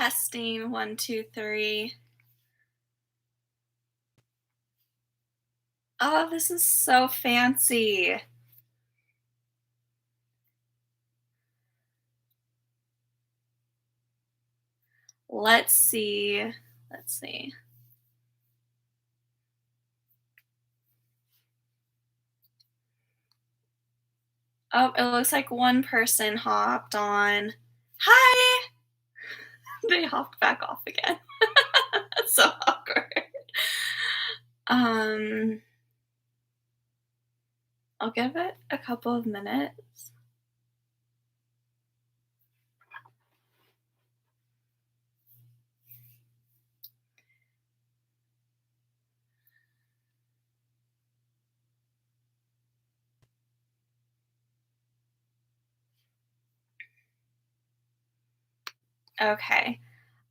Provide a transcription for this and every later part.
Testing 1, 2, 3. Oh, this is so fancy. Let's see. Let's see. Oh, it looks like one person hopped on. Hi! They hopped back off again. That's so awkward. Um, I'll give it a couple of minutes. Okay.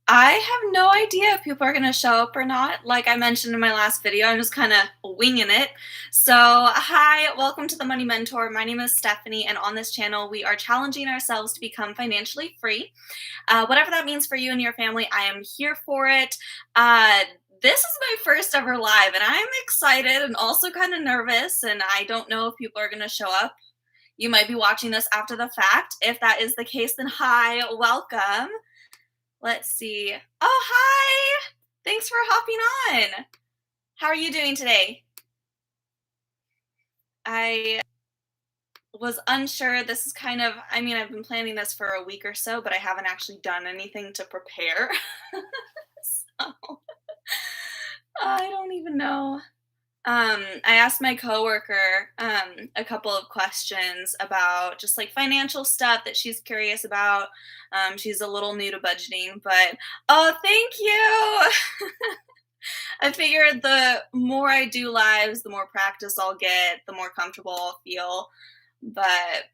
I have no idea if people are going to show up or not. Like I mentioned in my last video, I'm just kind of winging it. So, hi, welcome to the Money Mentor. My name is Stephanie, and on this channel, we are challenging ourselves to become financially free. Whatever that means for you and your family, I am here for it. This is my first ever live, and I'm excited and also kind of nervous, and I don't know if people are going to show up. You might be watching this after the fact. If that is the case, then hi, welcome. Let's see. Oh, hi! Thanks for hopping on. How are you doing today? I was unsure. This is kind of, I've been planning this for a week or so, but I haven't actually done anything to prepare. So, I don't even know. I asked my coworker a couple of questions about just like financial stuff that she's curious about. She's a little new to budgeting, but oh, thank you. I figured the more I do lives, the more practice I'll get, the more comfortable I'll feel. But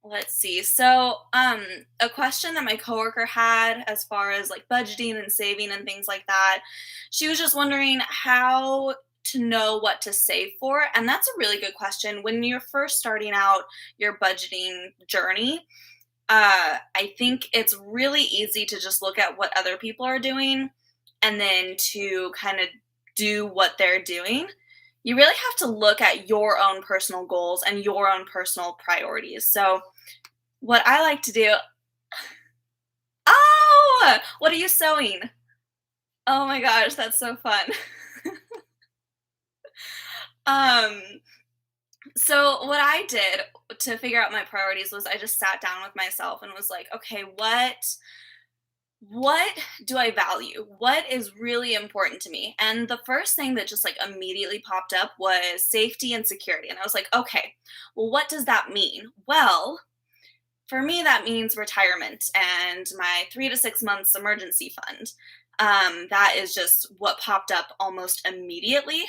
let's see. So, a question that my coworker had as far as like budgeting and saving and things like that, she was just wondering how to know what to save for. And that's a really good question. When you're first starting out your budgeting journey, I think it's really easy to just look at what other people are doing and then to kind of do what they're doing. You really have to look at your own personal goals and your own personal priorities. So, what I like to do. Oh! What are you sewing? Oh my gosh, that's so fun. Um, so what I did to figure out my priorities was I just sat down with myself and was like, okay, what do I value? What is really important to me? And the first thing that just like immediately popped up was safety and security. And I was like, okay, well, what does that mean? Well, for me, that means retirement and my 3 to 6 months emergency fund. That is just what popped up almost immediately.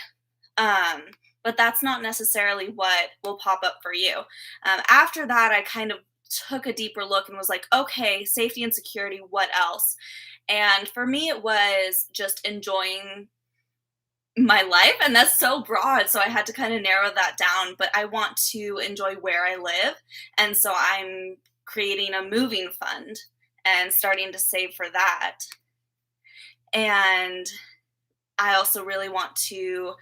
Um, but that's not necessarily what will pop up for you. After that, I kind of took a deeper look and was like, okay, safety and security, what else? And for me, it was just enjoying my life. And that's so broad. So I had to kind of narrow that down. But I want to enjoy where I live. And so I'm creating a moving fund and starting to save for that. And I also really want to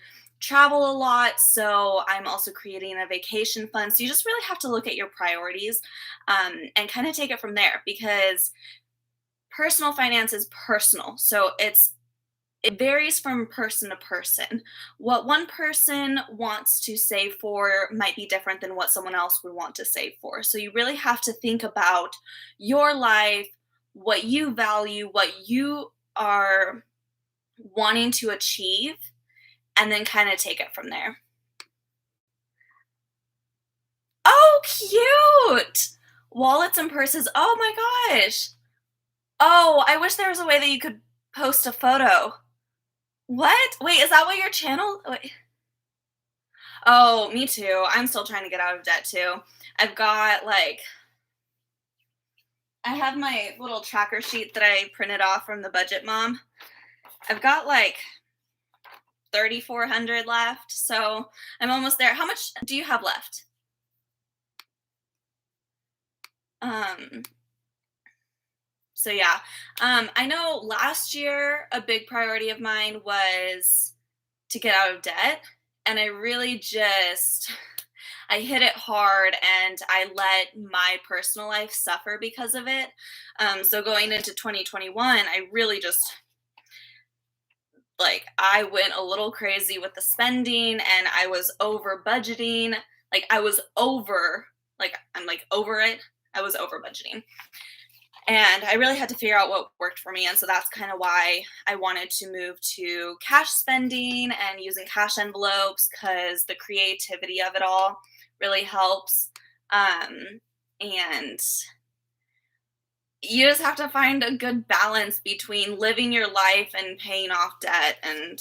travel a lot, so I'm also creating a vacation fund. So you just really have to look at your priorities and kind of take it from there because personal finance is personal. So it varies from person to person. What one person wants to save for might be different than what someone else would want to save for. So you really have to think about your life, what you value, what you are wanting to achieve, and then kind of take it from there. Oh, cute! Wallets and purses. Oh my gosh. Oh, I wish there was a way that you could post a photo. What? Wait, is that what your channel? Wait. Oh, me too. I'm still trying to get out of debt too. I've got like, I have my little tracker sheet that I printed off from TheBudgetMom. I've got like 3,400 left, so I'm almost there. How much do you have left? So yeah, I know last year a big priority of mine was to get out of debt, and I really just I hit it hard and I let my personal life suffer because of it. So going into 2021, I really just like I went a little crazy with the spending and I was over budgeting. Like I was over like I'm like over it. I was over budgeting. And I really had to figure out what worked for me. And so that's kind of why I wanted to move to cash spending and using cash envelopes because the creativity of it all really helps. And you just have to find a good balance between living your life and paying off debt. And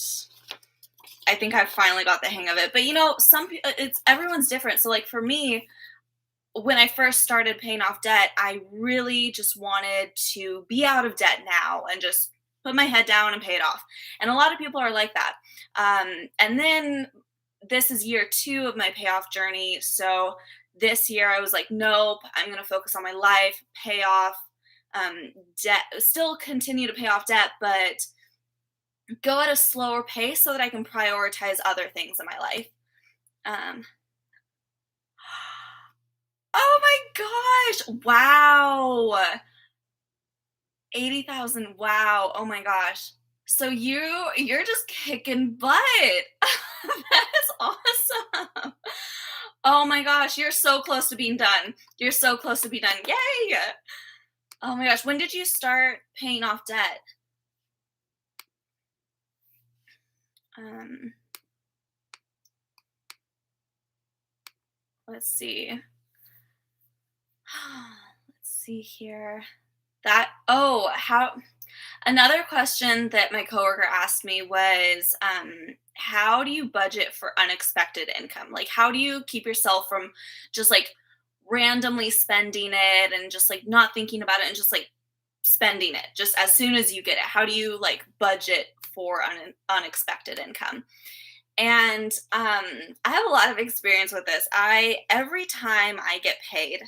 I think I've finally got the hang of it. But it's everyone's different. So like for me, when I first started paying off debt, I really just wanted to be out of debt now and just put my head down and pay it off. And a lot of people are like that. And then this is year two of my payoff journey. So this year I was like, nope, I'm going to focus on my life, pay off debt, still continue to pay off debt, but go at a slower pace so that I can prioritize other things in my life. Um, Oh my gosh. Wow. 80,000. Wow. Oh my gosh. So you're just kicking butt. That is awesome. Oh my gosh, you're so close to being done. You're so close to being done. Yay. Oh my gosh, when did you start paying off debt? Um let's see. Let's see here. How another question that my coworker asked me was, how do you budget for unexpected income? Like, how do you keep yourself from just like randomly spending it and just like not thinking about it and just like spending it just as soon as you get it? How do you like budget for unexpected income? And I have a lot of experience with this. I every time I get paid,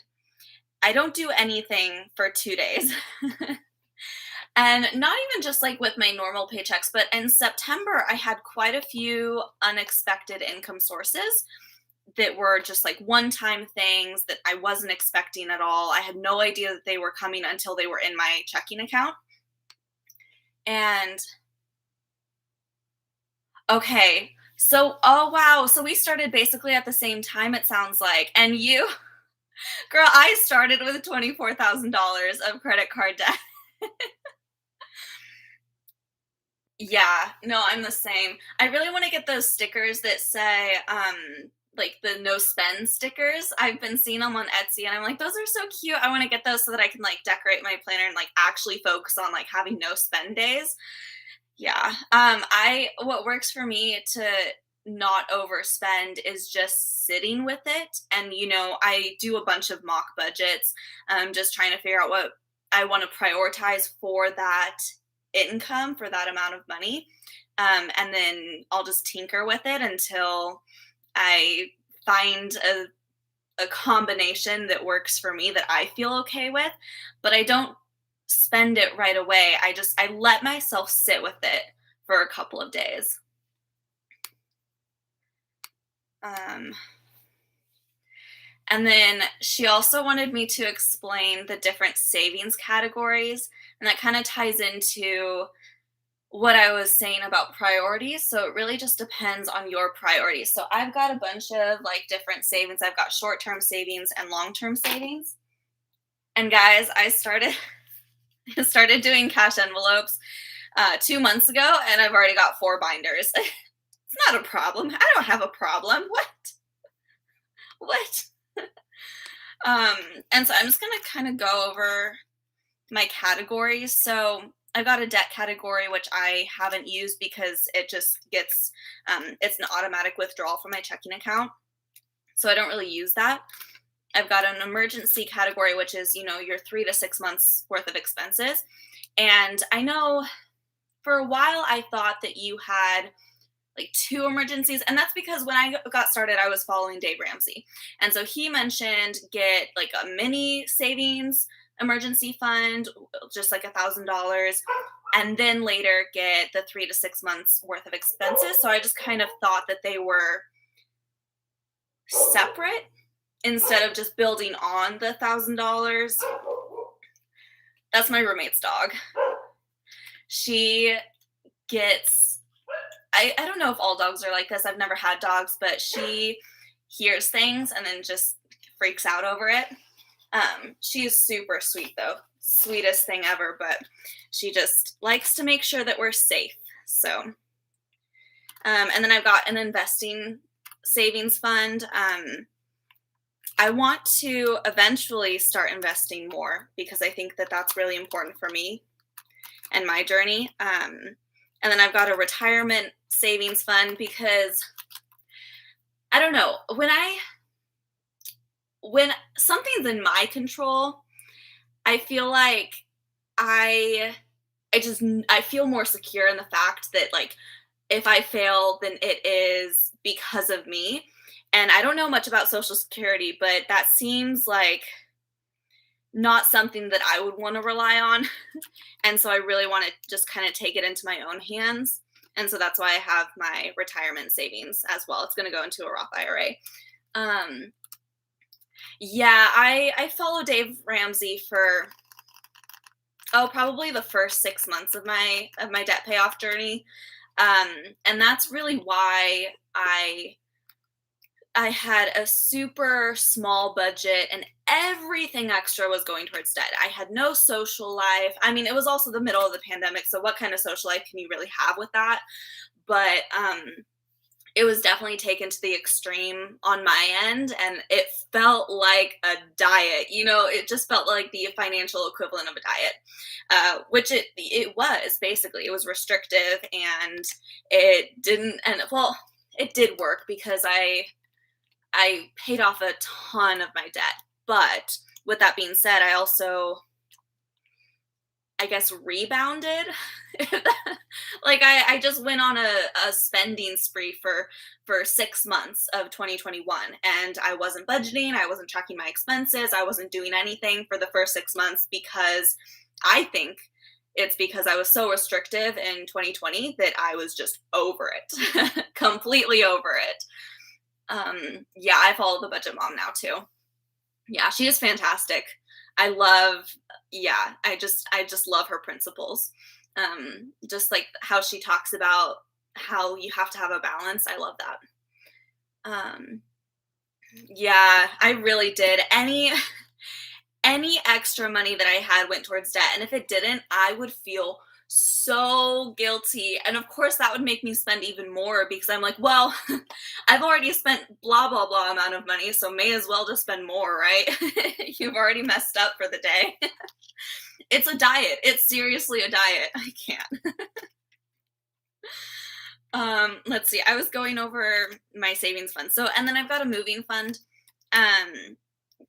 I don't do anything for 2 days. And not even just like with my normal paychecks, but in September, I had quite a few unexpected income sources that were just like one time things that I wasn't expecting at all. I had no idea that they were coming until they were in my checking account. And okay, so, oh wow. So we started basically at the same time, it sounds like. And you, girl, I started with $24,000 of credit card debt. Yeah, no, I'm the same. I really want to get those stickers that say, like the no spend stickers. I've been seeing them on Etsy and I'm like, those are so cute. I want to get those so that I can like decorate my planner and like actually focus on like having no spend days. Yeah. What works for me to not overspend is just sitting with it. And, I do a bunch of mock budgets. Just trying to figure out what I want to prioritize for that income, for that amount of money. And then I'll just tinker with it until I find a combination that works for me that I feel okay with. But I don't spend it right away. I let myself sit with it for a couple of days. Um, and then she also wanted me to explain the different savings categories, and that kind of ties into what I was saying about priorities. So it really just depends on your priorities. So I've got a bunch of like different savings. I've got short-term savings and long-term savings. And guys, I started started doing cash envelopes 2 months ago, and I've already got 4 binders. It's not a problem. I don't have a problem. What? Um, and so I'm just gonna kind of go over my categories. So I've got a debt category which I haven't used because it just gets it's an automatic withdrawal from my checking account. So I don't really use that. I've got an emergency category, which is, your 3 to 6 months worth of expenses. And I know for a while I thought that you had like two emergencies. And that's because when I got started, I was following Dave Ramsey. And so he mentioned get like a mini savings emergency fund, just like $1,000, and then later get the 3 to 6 months worth of expenses. So I just kind of thought that they were separate instead of just building on the $1,000. That's my roommate's dog. She gets, I don't know if all dogs are like this. I've never had dogs, but she hears things and then just freaks out over it. She is super sweet though. Sweetest thing ever, but she just likes to make sure that we're safe. So, and then I've got an investing savings fund. I want to eventually start investing more because I think that that's really important for me and my journey. And then I've got a retirement savings fund because I don't know, when something's in my control, I feel like I I feel more secure in the fact that, like, if I fail, then it is because of me. And I don't know much about Social Security, but that seems like not something that I would want to rely on. And so I really want to just kind of take it into my own hands. And so that's why I have my retirement savings as well. It's going to go into a Roth IRA. Um, yeah, I follow Dave Ramsey for probably the first 6 months of my debt payoff journey, and that's really why I had a super small budget and everything extra was going towards debt. I had no social life. I mean, it was also the middle of the pandemic, so what kind of social life can you really have with that? But it was definitely taken to the extreme on my end, and it felt like a diet. It just felt like the financial equivalent of a diet, which it was basically. It was restrictive, and it didn't. And well, it did work because I paid off a ton of my debt. But with that being said, I also, I guess, rebounded. Like I just went on a spending spree for 6 months of 2021, and I wasn't budgeting, I wasn't tracking my expenses, I wasn't doing anything for the first 6 months because I think it's because I was so restrictive in 2020 that I was just over it, completely over it. Yeah, I follow the Budget Mom now too. Yeah, she is fantastic. I love, yeah, I just love her principles. Just like how she talks about how you have to have a balance. I love that. Um, yeah, I really did. Any extra money that I had went towards debt, and if it didn't, I would feel so guilty. And of course, that would make me spend even more because I'm like, well, I've already spent blah blah blah amount of money, so may as well just spend more, right? You've already messed up for the day. It's a diet. It's seriously a diet. I can't. Let's see. I was going over my savings fund. So, and then I've got a moving fund. Um,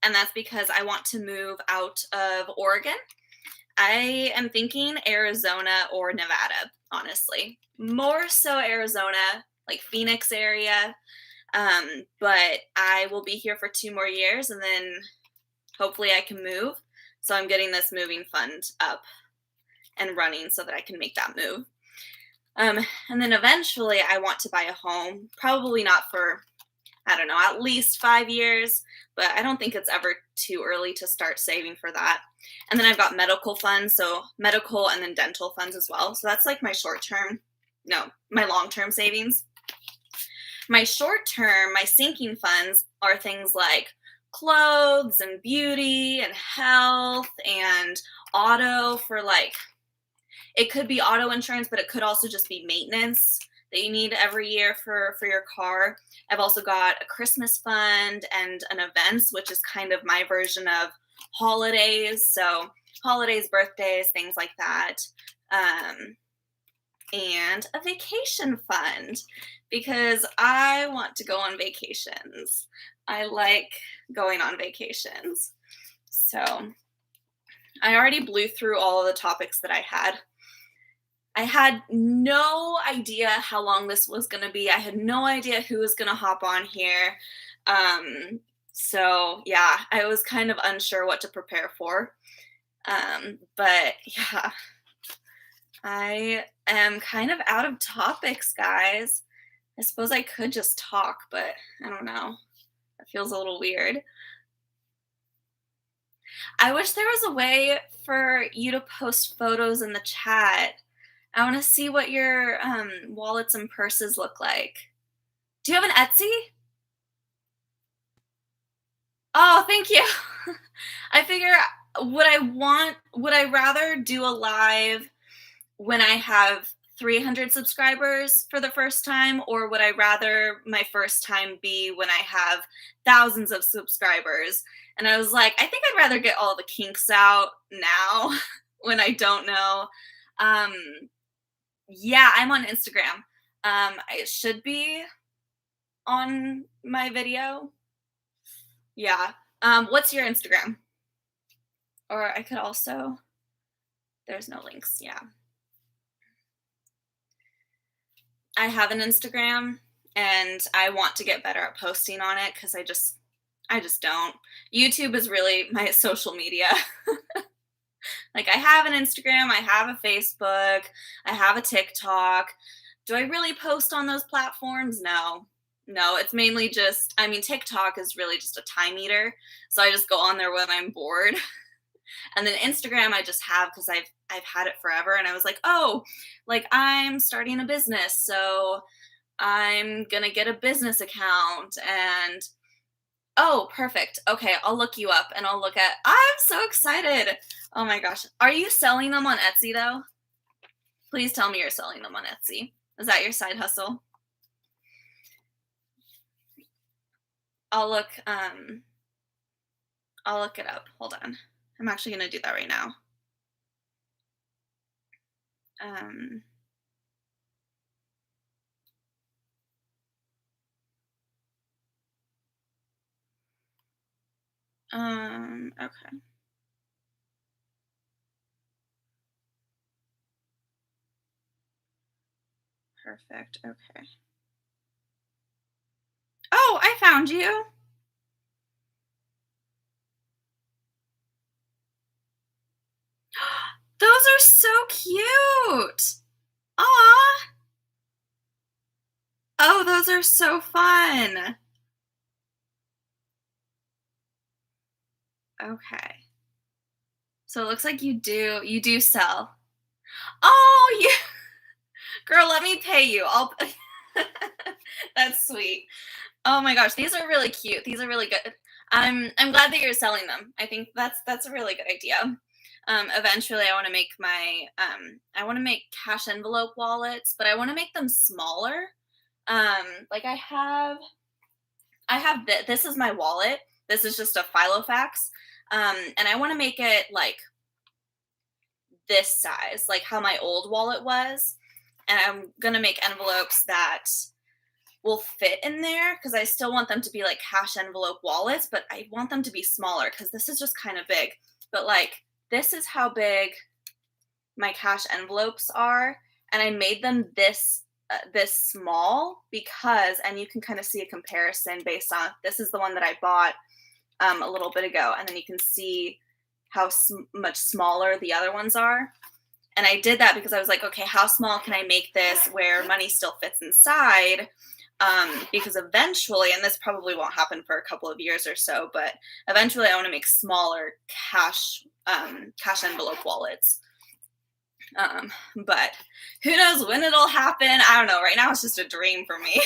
and that's because I want to move out of Oregon. I am thinking Arizona or Nevada, honestly. More so Arizona, like Phoenix area. But I will be here for 2 more years and then hopefully I can move. So I'm getting this moving fund up and running so that I can make that move. And then eventually I want to buy a home, probably not for, I don't know, at least 5 years, but I don't think it's ever too early to start saving for that. And then I've got medical funds, so medical and then dental funds as well. So that's like my my long-term savings. My short-term, my sinking funds are things like clothes and beauty and health and auto for it could be auto insurance, but it could also just be maintenance that you need every year for your car. I've also got a Christmas fund and an events, which is kind of my version of holidays. So holidays, birthdays, things like that. And a vacation fund because I want to go on vacations. I like going on vacations. So I already blew through all of the topics that I had. I had no idea how long this was going to be. I had no idea who was going to hop on here. So yeah, I was kind of unsure what to prepare for. But yeah, I am kind of out of topics, guys. I suppose I could just talk, but I don't know. It feels a little weird. I wish there was a way for you to post photos in the chat. I want to see what your wallets and purses look like. Do you have an Etsy? Oh, thank you. I figure would I rather do a live when I have 300 subscribers for the first time, or would I rather my first time be when I have thousands of subscribers? And I was like, I think I'd rather get all the kinks out now when I don't know. Um, yeah, I'm on Instagram. It should be on my video. Yeah. What's your Instagram? Or I could also, there's no links. Yeah. I have an Instagram and I want to get better at posting on it because I just don't. YouTube is really my social media. Like I have an Instagram, I have a Facebook, I have a TikTok. Do I really post on those platforms? No. No, it's mainly just I mean TikTok is really just a time eater. So I just go on there when I'm bored. And then Instagram I just have because I've had it forever and I was like, "Oh, like I'm starting a business, so I'm going to get a business account and oh, perfect. Okay, I'll look you up and I'll look at I'm so excited. Oh my gosh. Are you selling them on Etsy though? Please tell me you're selling them on Etsy. Is that your side hustle? I'll look I'll look it up. Hold on. I'm actually going to do that right now. Um okay. Perfect. Okay. Oh, I found you. Those are so cute. Aw. Oh, those are so fun. Okay. So it looks like you do sell. Oh, yeah. Girl, let me pay you. I'll That's sweet. Oh my gosh, these are really cute. These are really good. I'm glad that you're selling them. I think that's a really good idea. Eventually I want to make cash envelope wallets, but I want to make them smaller. Like I have this is my wallet. This is just a Filofax. And I want to make it like this size, like how my old wallet was. And I'm gonna make envelopes that will fit in there because I still want them to be like cash envelope wallets, but I want them to be smaller because this is just kind of big. But like this is how big my cash envelopes are, and I made them this small because, and you can kind of see a comparison based on this is the one that I bought a little bit ago, and then you can see how much smaller the other ones are. And I did that because I was like, okay, how small can I make this where money still fits inside? Because eventually, and this probably won't happen for a couple of years or so, but eventually I want to make smaller cash envelope wallets. But who knows when it'll happen? I don't know. Right now it's just a dream for me.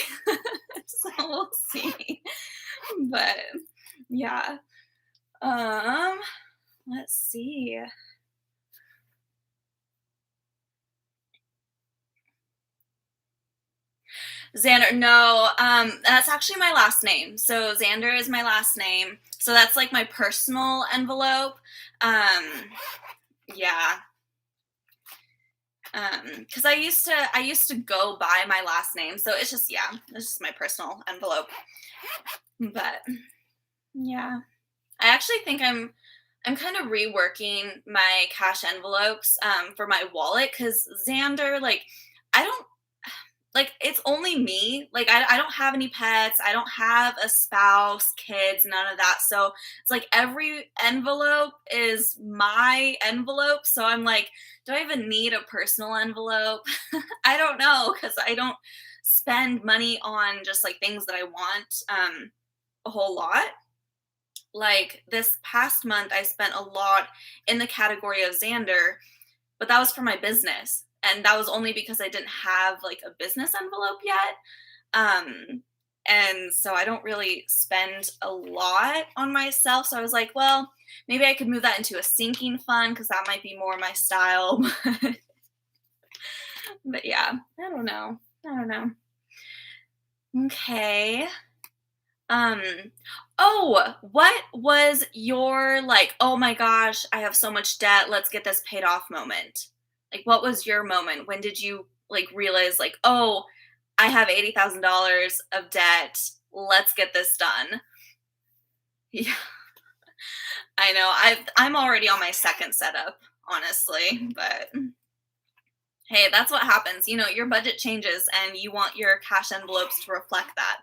So we'll see. But yeah. Let's see. Xander, no, that's actually my last name. So Xander is my last name. So that's like my personal envelope. Yeah. Because I used to go by my last name. So it's just it's just my personal envelope. But yeah. I actually think I'm kind of reworking my cash envelopes for my wallet because Xander, like I don't like, it's only me. Like, I don't have any pets. I don't have a spouse, kids, none of that. So it's like every envelope is my envelope. So I'm like, do I even need a personal envelope? I don't know because I don't spend money on just like things that I want a whole lot. Like this past month, I spent a lot in the category of Xander, but that was for my business. And that was only because I didn't have like a business envelope yet. Um, and so I don't really spend a lot on myself. So I was like, well, maybe I could move that into a sinking fund because that might be more my style. But yeah, I don't know. I don't know. Okay. Um, oh, what was your like, oh my gosh, I have so much debt, let's get this paid off moment? Like what was your moment? When did you like realize like, oh, I have $80,000 of debt. Let's get this done. Yeah, I know. I'm already on my second setup, honestly, but hey, that's what happens. You know, your budget changes and you want your cash envelopes to reflect that.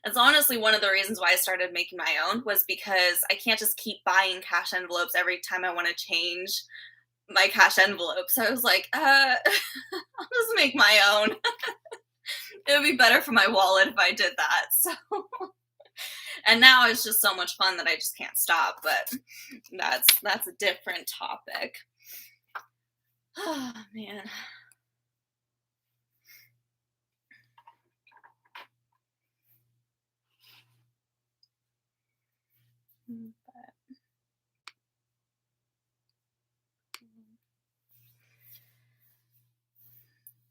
That's honestly one of the reasons why I started making my own was because I can't just keep buying cash envelopes every time I want to change my cash envelope. So I was like, I'll just make my own. It would be better for my wallet if I did that. So and now it's just so much fun that I just can't stop, but that's a different topic. Oh man.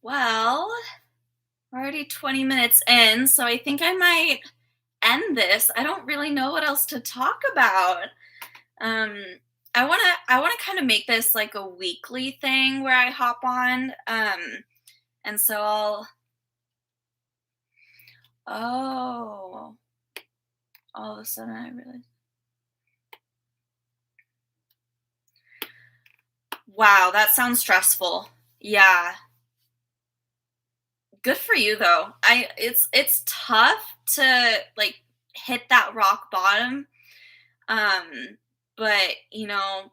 Well, we're already 20 minutes in, so I think I might end this. I don't really know what else to talk about. Um, I wanna kind of make this like a weekly thing where I hop on. And so I'll oh, all of a sudden I realized. Wow, that sounds stressful. Yeah. Good for you though. It's tough to like hit that rock bottom. But you know,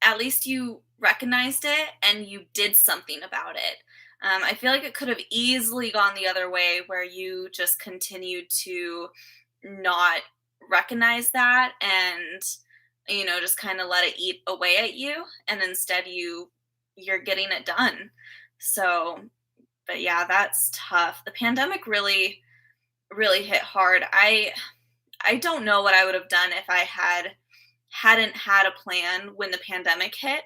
at least you recognized it and you did something about it. I feel like it could have easily gone the other way where you just continued to not recognize that and you know just kind of let it eat away at you and instead you're getting it done. So, but yeah, that's tough. The pandemic really hit hard. I don't know what I would have done if hadn't had a plan when the pandemic hit.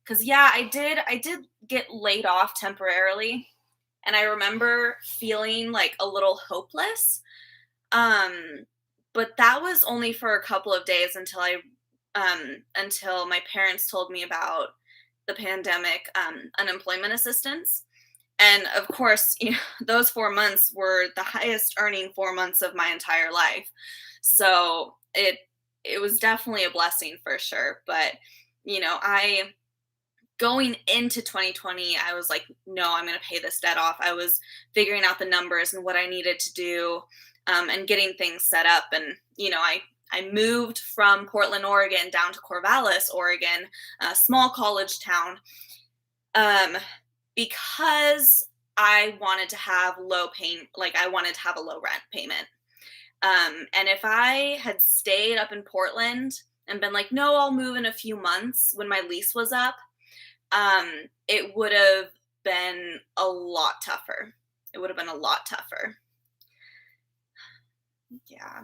Cause yeah, I did get laid off temporarily. And I remember feeling like a little hopeless. Um, but that was only for a couple of days until my parents told me about the pandemic unemployment assistance. And of course, you know, those 4 months were the highest earning 4 months of my entire life. So it was definitely a blessing for sure. But you know, I going into 2020, I was like, no, I'm going to pay this debt off. I was figuring out the numbers and what I needed to do and getting things set up. And, you know, I moved from Portland, Oregon down to Corvallis, Oregon, a small college town, um, because I wanted to have I wanted to have a low rent payment. And if I had stayed up in Portland and been like, no, I'll move in a few months when my lease was up, it would have been a lot tougher. It would have been a lot tougher. Yeah.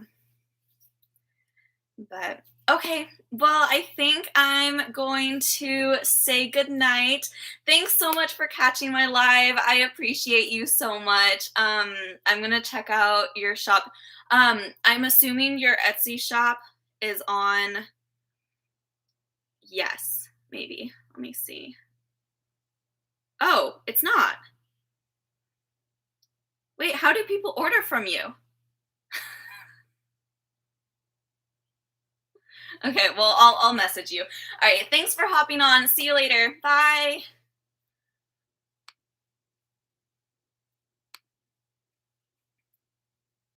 But okay. Well, I think I'm going to say goodnight. Thanks so much for catching my live. I appreciate you so much. I'm gonna check out your shop. I'm assuming your Etsy shop is on. Yes, maybe. Let me see. Oh, it's not. Wait, how do people order from you? Okay, well, I'll message you. All right, thanks for hopping on. See you later. Bye.